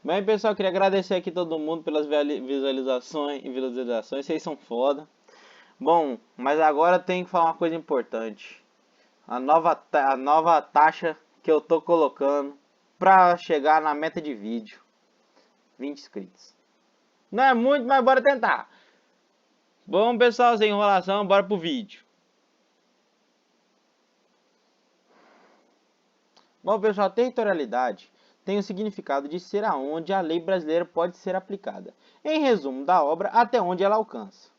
Bem, pessoal, queria agradecer aqui todo mundo pelas visualizações, vocês são foda. Bom, mas agora tem que falar uma coisa importante. A nova taxa que eu tô colocando pra chegar na meta de vídeo. 20 inscritos. Não é muito, mas bora tentar. Bom, pessoal, sem enrolação, bora pro vídeo. Bom, pessoal, territorialidade tem o significado de ser aonde a lei brasileira pode ser aplicada. Em resumo da obra, até onde ela alcança.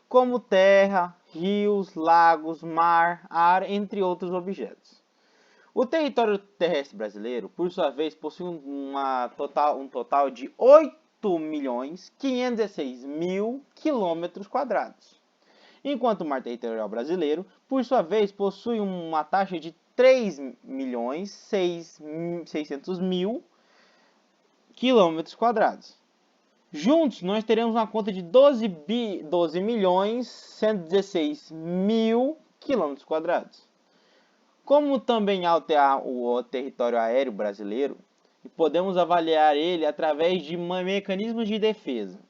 Como terra, rios, lagos, mar, ar, entre outros objetos. O território terrestre brasileiro, por sua vez, possui um total de 8.516.000 km². Enquanto o mar territorial brasileiro, por sua vez, possui uma taxa de 3.600.000 km². Juntos, nós teremos uma conta de 12.116.000 km². Como também há o território aéreo brasileiro, podemos avaliar ele através de mecanismos de defesa.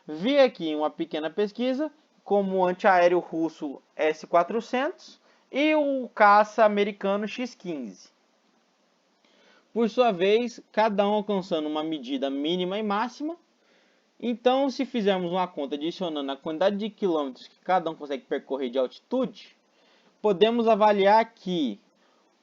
Vi aqui uma pequena pesquisa, como o antiaéreo russo S-400 e o caça americano X-15. Por sua vez, cada um alcançando uma medida mínima e máxima. Então, se fizermos uma conta adicionando a quantidade de quilômetros que cada um consegue percorrer de altitude, podemos avaliar que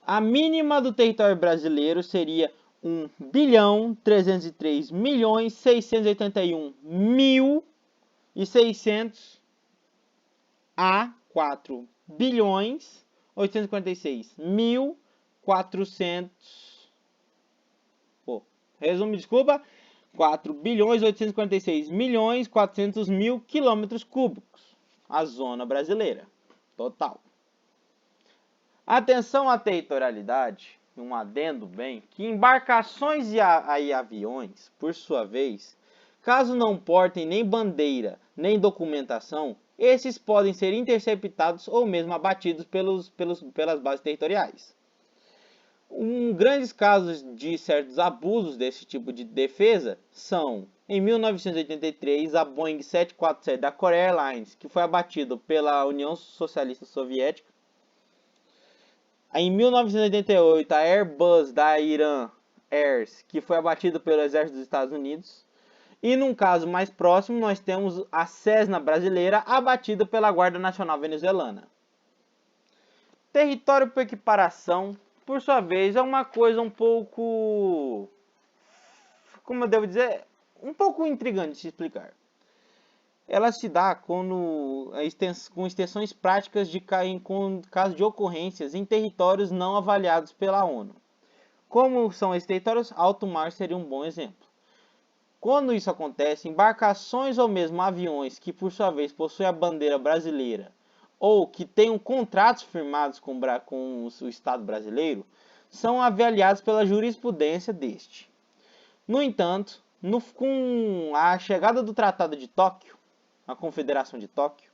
a mínima do território brasileiro seria 1.303.681.600 a 4.846.400. Resumo, desculpa. 4.846.400.000 km². A zona brasileira. Total. Atenção à territorialidade, um adendo bem, que embarcações e aviões, por sua vez, caso não portem nem bandeira, nem documentação, esses podem ser interceptados ou mesmo abatidos pelas bases territoriais. Grandes casos de certos abusos desse tipo de defesa são, em 1983, a Boeing 747 da Korea Airlines, que foi abatido pela União Socialista Soviética. Em 1988, a Airbus da Iran Air, que foi abatido pelo exército dos Estados Unidos. E num caso mais próximo, nós temos a Cessna brasileira abatida pela Guarda Nacional Venezuelana. Território por equiparação, por sua vez, é uma coisa um pouco, como eu devo dizer, um pouco intrigante de se explicar. Ela se dá com extensões práticas com caso de ocorrências em territórios não avaliados pela ONU. Como são esses territórios, alto mar seria um bom exemplo. Quando isso acontece, embarcações ou mesmo aviões que por sua vez possuem a bandeira brasileira ou que tenham contratos firmados com o Estado brasileiro, são avaliados pela jurisprudência deste. No entanto, com a chegada do Tratado de Tóquio, a Confederação de Tóquio,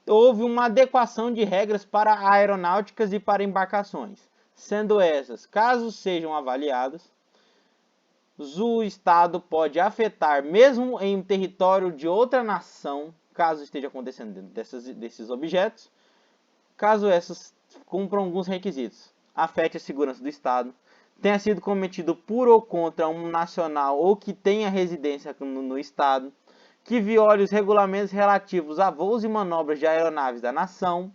houve uma adequação de regras para aeronáuticas e para embarcações, sendo essas, caso sejam avaliadas, o Estado pode afetar mesmo em território de outra nação, caso esteja acontecendo dentro desses objetos, caso essas cumpram alguns requisitos, afete a segurança do Estado, tenha sido cometido por ou contra um nacional ou que tenha residência no Estado, que viole os regulamentos relativos a voos e manobras de aeronaves da nação,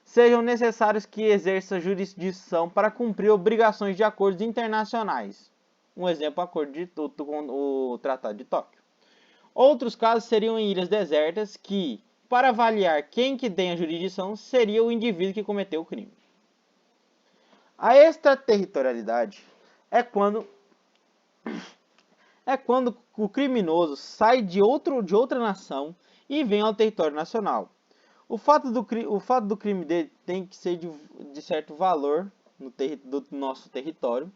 sejam necessários que exerça jurisdição para cumprir obrigações de acordos internacionais. Um exemplo, com o Tratado de Tóquio. Outros casos seriam em ilhas desertas que, para avaliar quem que tem a jurisdição, seria o indivíduo que cometeu o crime. A extraterritorialidade é quando o criminoso sai de outra nação e vem ao território nacional. O fato do crime dele tem que ser de certo valor do nosso território.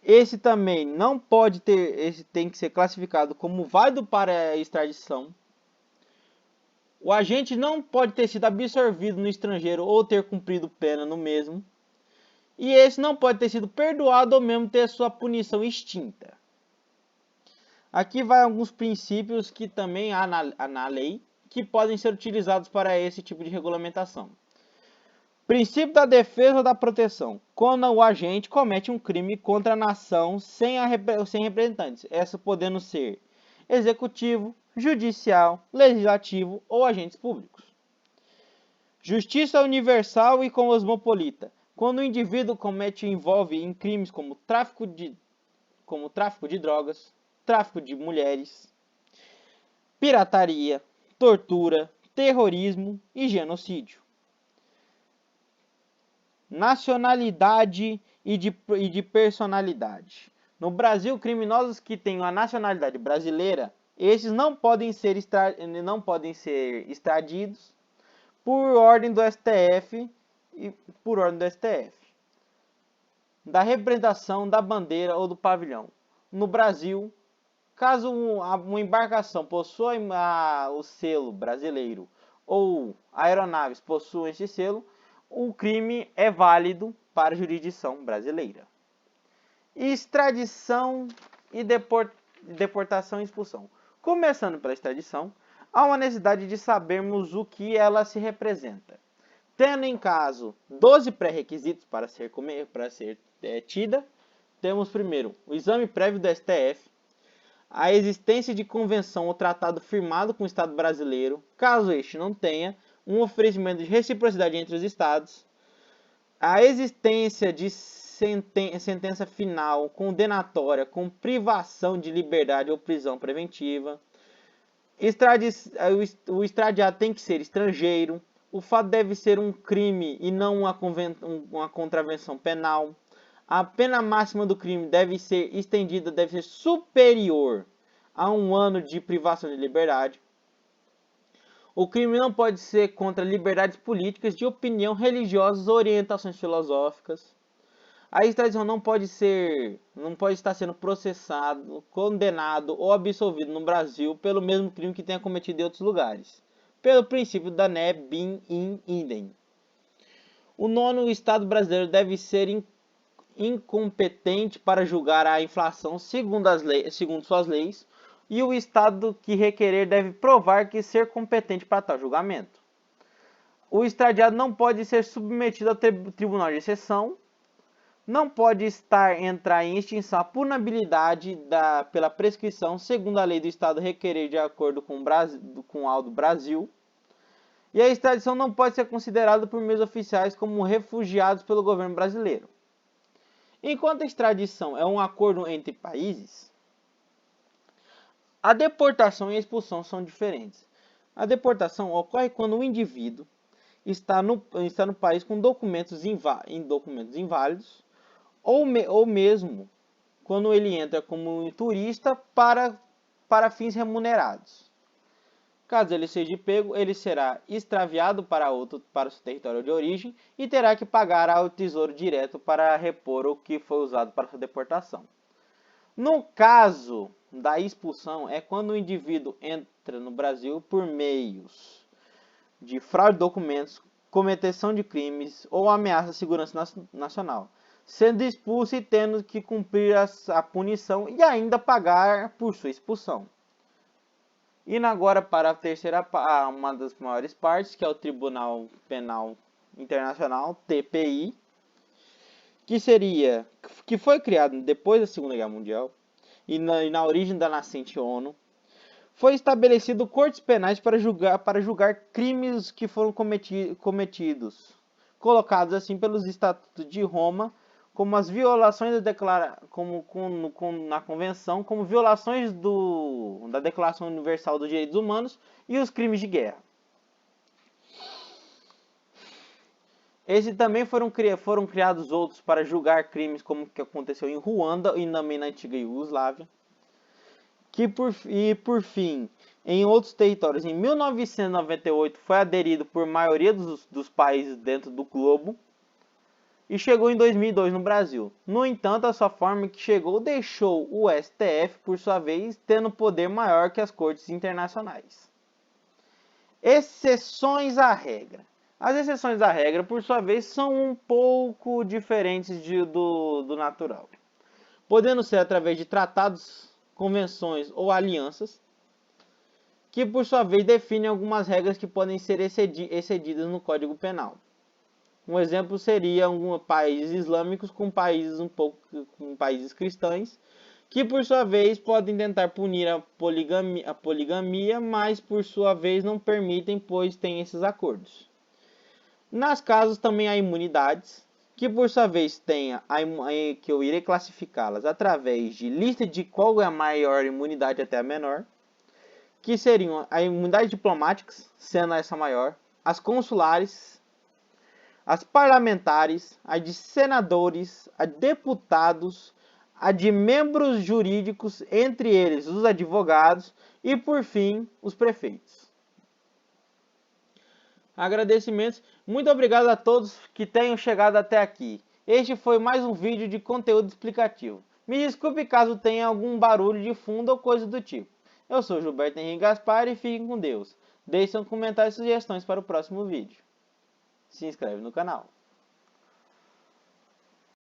Esse também não pode ter, esse tem que ser classificado como válido para a extradição. O agente não pode ter sido absorvido no estrangeiro ou ter cumprido pena no mesmo. E esse não pode ter sido perdoado ou mesmo ter sua punição extinta. Aqui vai alguns princípios que também há na lei que podem ser utilizados para esse tipo de regulamentação. Princípio da defesa ou da proteção. Quando o agente comete um crime contra a nação sem representantes, essa podendo ser executivo, judicial, legislativo ou agentes públicos. Justiça universal e cosmopolita. Quando o indivíduo envolve em crimes como tráfico de drogas, tráfico de mulheres, pirataria, tortura, terrorismo e genocídio. Nacionalidade e de personalidade. No Brasil, criminosos que tenham a nacionalidade brasileira, esses não podem ser extradidos por ordem do STF da representação da bandeira ou do pavilhão. No Brasil, caso uma embarcação possua o selo brasileiro ou aeronaves possuam esse selo, o crime é válido para a jurisdição brasileira. Extradição e deportação e expulsão. Começando pela extradição, há uma necessidade de sabermos o que ela se representa. Tendo em caso 12 pré-requisitos para ser tida, temos primeiro o exame prévio do STF, a existência de convenção ou tratado firmado com o Estado brasileiro, caso este não tenha, um oferecimento de reciprocidade entre os Estados, a existência de sentença final condenatória com privação de liberdade ou prisão preventiva, o extradiado tem que ser estrangeiro, o fato deve ser um crime e não uma contravenção penal, a pena máxima do crime deve ser estendida, deve ser superior a 1 ano de privação de liberdade. O crime não pode ser contra liberdades políticas, de opinião, religiosas ou orientações filosóficas. A extradição não pode estar sendo processado, condenado ou absolvido no Brasil pelo mesmo crime que tenha cometido em outros lugares, pelo princípio da ne bis in idem. O nono Estado brasileiro deve ser incompetente para julgar a infração segundo suas leis, e o Estado que requerer deve provar que ser competente para tal julgamento. O extradiado não pode ser submetido ao tribunal de exceção, não pode entrar em extinção a punibilidade pela prescrição, segundo a lei do Estado requerer de acordo com a do Brasil, e a extradição não pode ser considerada por meios oficiais como refugiados pelo governo brasileiro. Enquanto a extradição é um acordo entre países, a deportação e a expulsão são diferentes. A deportação ocorre quando o indivíduo está no país com documentos inválidos, ou mesmo quando ele entra como turista para fins remunerados. Caso ele seja pego, ele será extraviado para o seu território de origem e terá que pagar ao Tesouro Direto para repor o que foi usado para sua deportação. No caso da expulsão, é quando o indivíduo entra no Brasil por meios de fraude de documentos, cometeção de crimes ou ameaça à segurança nacional, sendo expulso e tendo que cumprir a punição e ainda pagar por sua expulsão. Indo agora para a terceira, uma das maiores partes, que é o Tribunal Penal Internacional, TPI, que foi criado depois da Segunda Guerra Mundial e na origem da nascente ONU. Foi estabelecido cortes penais para julgar crimes que foram cometidos, colocados assim pelos Estatutos de Roma, como as violações na Convenção, como violações da Declaração Universal dos Direitos Humanos e os crimes de guerra. Esses também foram criados outros para julgar crimes como o que aconteceu em Ruanda e também na antiga Iugoslávia. Por fim, em outros territórios, em 1998 foi aderido por maioria dos países dentro do globo e chegou em 2002 no Brasil. No entanto, a sua forma que chegou deixou o STF, por sua vez, tendo poder maior que as cortes internacionais. Exceções à regra. As exceções à regra, por sua vez, são um pouco diferentes do natural, podendo ser através de tratados convenções ou alianças, que por sua vez definem algumas regras que podem ser excedidas no Código Penal. Um exemplo seria países islâmicos com países cristãos, que por sua vez podem tentar punir a poligamia, mas por sua vez não permitem, pois têm esses acordos. Nas casos também há imunidades, que por sua vez que eu irei classificá-las através de lista de qual é a maior imunidade até a menor, que seriam a imunidade diplomáticas, sendo essa maior, as consulares, as parlamentares, a de senadores, a de deputados, a de membros jurídicos, entre eles os advogados e, por fim, os prefeitos. Agradecimentos. Muito obrigado a todos que tenham chegado até aqui. Este foi mais um vídeo de conteúdo explicativo. Me desculpe caso tenha algum barulho de fundo ou coisa do tipo. Eu sou Gilberto Henrique Gaspar e fiquem com Deus. Deixe um comentário e sugestões para o próximo vídeo. Se inscreve no canal.